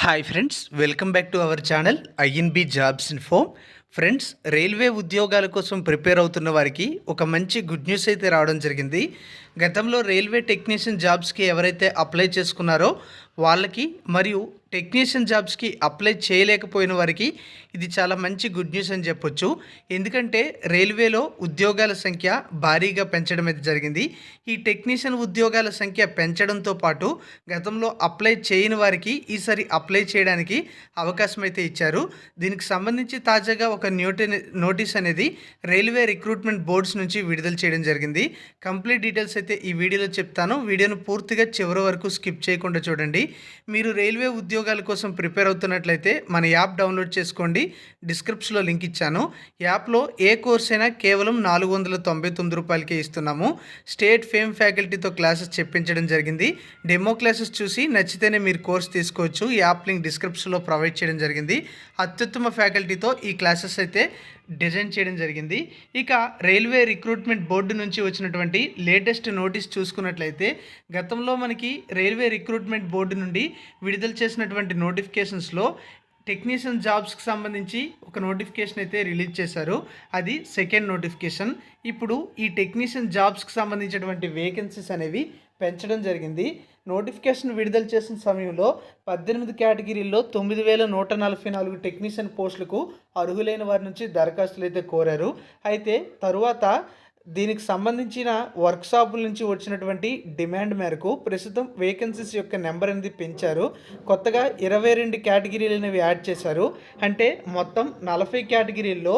Hi friends, welcome back to our channel INB jobs info. Friends, railway ఉద్యోగాల కోసం prepare అవుతున్న వారికి ఒక మంచి గుడ్ న్యూస్ అయితే రావడం జరిగింది. గతంలో రైల్వే టెక్నీషియన్ జాబ్స్కి ఎవరైతే అప్లై చేసుకున్నారో వాళ్ళకి మరియు టెక్నీషియన్ జాబ్స్కి అప్లై చేయలేకపోయిన వారికి ఇది చాలా మంచి గుడ్ న్యూస్ అని చెప్పొచ్చు. ఎందుకంటే రైల్వేలో ఉద్యోగాల సంఖ్య భారీగా పెంచడం అయితే జరిగింది. ఈ టెక్నీషియన్ ఉద్యోగాల సంఖ్య పెంచడంతో పాటు గతంలో అప్లై చేయని వారికి ఈసారి అప్లై చేయడానికి అవకాశం అయితే ఇచ్చారు. దీనికి సంబంధించి తాజాగా ఒక నోటీస్ అనేది రైల్వే రిక్రూట్మెంట్ బోర్డ్స్ నుంచి విడుదల చేయడం జరిగింది. కంప్లీట్ డీటెయిల్స్ అయితే ఈ వీడియోలో చెప్తాను. వీడియోను పూర్తిగా చివరి వరకు స్కిప్ చేయకుండా చూడండి. మీరు రైల్వే ఉద్యోగాల కోసం ప్రిపేర్ అవుతున్నట్లయితే మన యాప్ డౌన్లోడ్ చేసుకోండి. డిస్క్రిప్షన్లో లింక్ ఇచ్చాను. యాప్లో ఏ కోర్స్ అయినా కేవలం 499 రూపాయలకే ఇస్తున్నాము. స్టేట్ ఫేమ్ ఫ్యాకల్టీతో క్లాసెస్ చెప్పించడం జరిగింది. డెమో క్లాసెస్ చూసి నచ్చితేనే మీరు కోర్స్ తీసుకోవచ్చు. యాప్ లింక్ డిస్క్రిప్షన్లో ప్రొవైడ్ చేయడం జరిగింది. అత్యుత్తమ ఫ్యాకల్టీతో ఈ క్లాసెస్ అయితే డిజైన్ చేయడం జరిగింది. ఇక రైల్వే రిక్రూట్మెంట్ బోర్డు నుంచి వచ్చినటువంటి లేటెస్ట్ నోటీస్ చూసుకున్నట్లయితే గతంలో మనకి రైల్వే రిక్రూట్మెంట్ బోర్డు నుండి విడుదల చేసినటువంటి నోటిఫికేషన్స్లో టెక్నీషియన్ జాబ్స్కి సంబంధించి ఒక నోటిఫికేషన్ అయితే రిలీజ్ చేశారు. అది సెకండ్ నోటిఫికేషన్. ఇప్పుడు ఈ టెక్నీషియన్ జాబ్స్కి సంబంధించినటువంటి వేకెన్సీస్ అనేవి పెంచడం జరిగింది. నోటిఫికేషన్ విడుదల చేసిన సమయంలో 18 కేటగిరీల్లో 9144 టెక్నీషియన్ పోస్టులకు అర్హులైన వారి నుంచి దరఖాస్తులు అయితే కోరారు. అయితే తరువాత దీనికి సంబంధించిన వర్క్షాపుల నుంచి వచ్చినటువంటి డిమాండ్ మేరకు ప్రస్తుతం వేకెన్సీస్ యొక్క నెంబర్ అనేది పెంచారు. కొత్తగా 22 కేటగిరీలు అనేవి యాడ్ చేశారు. అంటే మొత్తం 40 కేటగిరీల్లో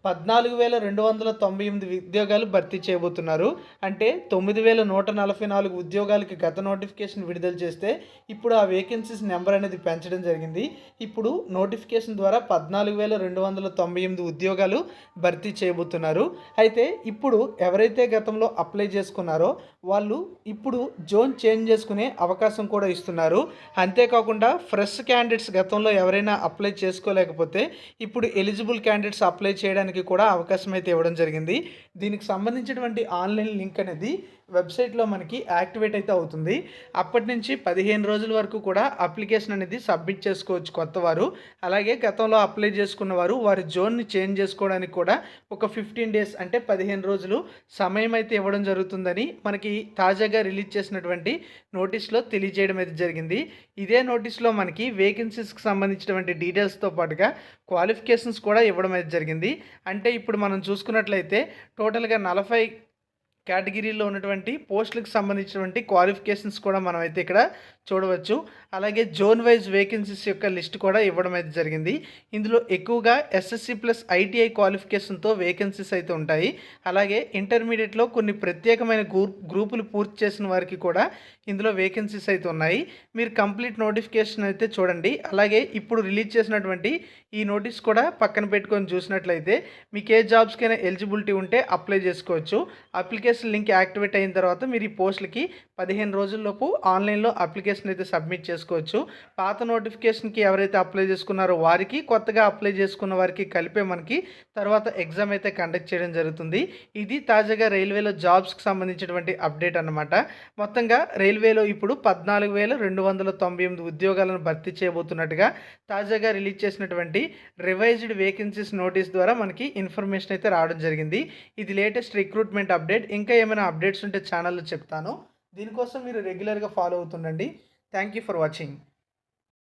14,298 ఉద్యోగాలు భర్తీ చేయబోతున్నారు. అంటే 9,144 ఉద్యోగాలకి గత నోటిఫికేషన్ విడుదల చేస్తే ఇప్పుడు ఆ వేకెన్సీస్ నెంబర్ అనేది పెంచడం జరిగింది. ఇప్పుడు నోటిఫికేషన్ ద్వారా 14,298 ఉద్యోగాలు భర్తీ చేయబోతున్నారు. అయితే ఇప్పుడు ఎవరైతే గతంలో అప్లై చేసుకున్నారో వాళ్ళు ఇప్పుడు జోన్ చేంజ్ చేసుకునే అవకాశం కూడా ఇస్తున్నారు. అంతేకాకుండా ఫ్రెష్ క్యాండిడేట్స్ గతంలో ఎవరైనా అప్లై చేసుకోలేకపోతే ఇప్పుడు ఎలిజిబుల్ క్యాండిడేట్స్ అప్లై చేయడానికి కూడా అవకాశం అయితే ఇవ్వడం జరిగింది. దీనికి సంబంధించినటువంటి ఆన్లైన్ లింక్ అనేది వెబ్సైట్లో మనకి యాక్టివేట్ అయితే అవుతుంది. అప్పటి నుంచి 15 రోజుల వరకు కూడా అప్లికేషన్ అనేది సబ్మిట్ చేసుకోవచ్చు కొత్తవారు. అలాగే గతంలో అప్లై చేసుకున్న వారు వారి జోన్ని చేంజ్ చేసుకోవడానికి కూడా ఒక 15 డేస్ అంటే 15 రోజులు సమయం అయితే ఇవ్వడం జరుగుతుందని మనకి తాజాగా రిలీజ్ చేసినటువంటి నోటీస్లో తెలియజేయడం అయితే జరిగింది. ఇదే నోటీస్లో మనకి వేకెన్సీస్కి సంబంధించినటువంటి డీటెయిల్స్తో పాటుగా క్వాలిఫికేషన్స్ కూడా ఇవ్వడం అయితే జరిగింది. అంటే ఇప్పుడు మనం చూసుకున్నట్లయితే టోటల్గా 40 కేటగిరీలో ఉన్నటువంటి పోస్టులకు సంబంధించినటువంటి క్వాలిఫికేషన్స్ కూడా మనం అయితే ఇక్కడ చూడవచ్చు. అలాగే జోన్ వైజ్ వేకెన్సీస్ యొక్క లిస్ట్ కూడా ఇవ్వడం అయితే జరిగింది. ఇందులో ఎక్కువగా ఎస్ఎస్సి ప్లస్ ఐటీఐ క్వాలిఫికేషన్తో వేకెన్సీస్ అయితే ఉంటాయి. అలాగే ఇంటర్మీడియట్లో కొన్ని ప్రత్యేకమైన గ్రూపులు పూర్తి చేసిన వారికి కూడా ఇందులో వేకెన్సీస్ అయితే ఉన్నాయి. మీరు కంప్లీట్ నోటిఫికేషన్ అయితే చూడండి. అలాగే ఇప్పుడు రిలీజ్ చేసినటువంటి ఈ నోటీస్ కూడా పక్కన పెట్టుకొని చూసినట్లయితే మీకు ఏ జాబ్స్కైనా ఎలిజిబిలిటీ ఉంటే అప్లై చేసుకోవచ్చు. అప్లికేషన్ లింక్ యాక్టివేట్ అయిన తర్వాత మీరు ఈ పోస్టులకి 15 రోజుల్లోపు ఆన్లైన్లో అప్లికేషన్ అయితే సబ్మిట్ చేసుకోవచ్చు. పాత నోటిఫికేషన్కి ఎవరైతే అప్లై చేసుకున్నారో వారికి, కొత్తగా అప్లై చేసుకున్న వారికి కలిపే మనకి తర్వాత ఎగ్జామ్ అయితే కండక్ట్ చేయడం జరుగుతుంది. ఇది తాజాగా రైల్వేలో జాబ్స్కి సంబంధించినటువంటి అప్డేట్ అన్నమాట. మొత్తంగా రైల్వేలో ఇప్పుడు 14,298 ఉద్యోగాలను భర్తీ చేయబోతున్నట్టుగా తాజాగా రిలీజ్ చేసినటువంటి రివైజ్డ్ వేకెన్సీస్ నోటీస్ ద్వారా మనకి ఇన్ఫర్మేషన్ అయితే రావడం జరిగింది. ఇది లేటెస్ట్ రిక్రూట్మెంట్ అప్డేట్. ఇంకా ఏమైనా అప్డేట్స్ ఉంటే ఛానల్లో చెప్తాను. దీనికోసం మీరు రెగ్యులర్గా ఫాలో అవుతుండండి. Thank you for watching.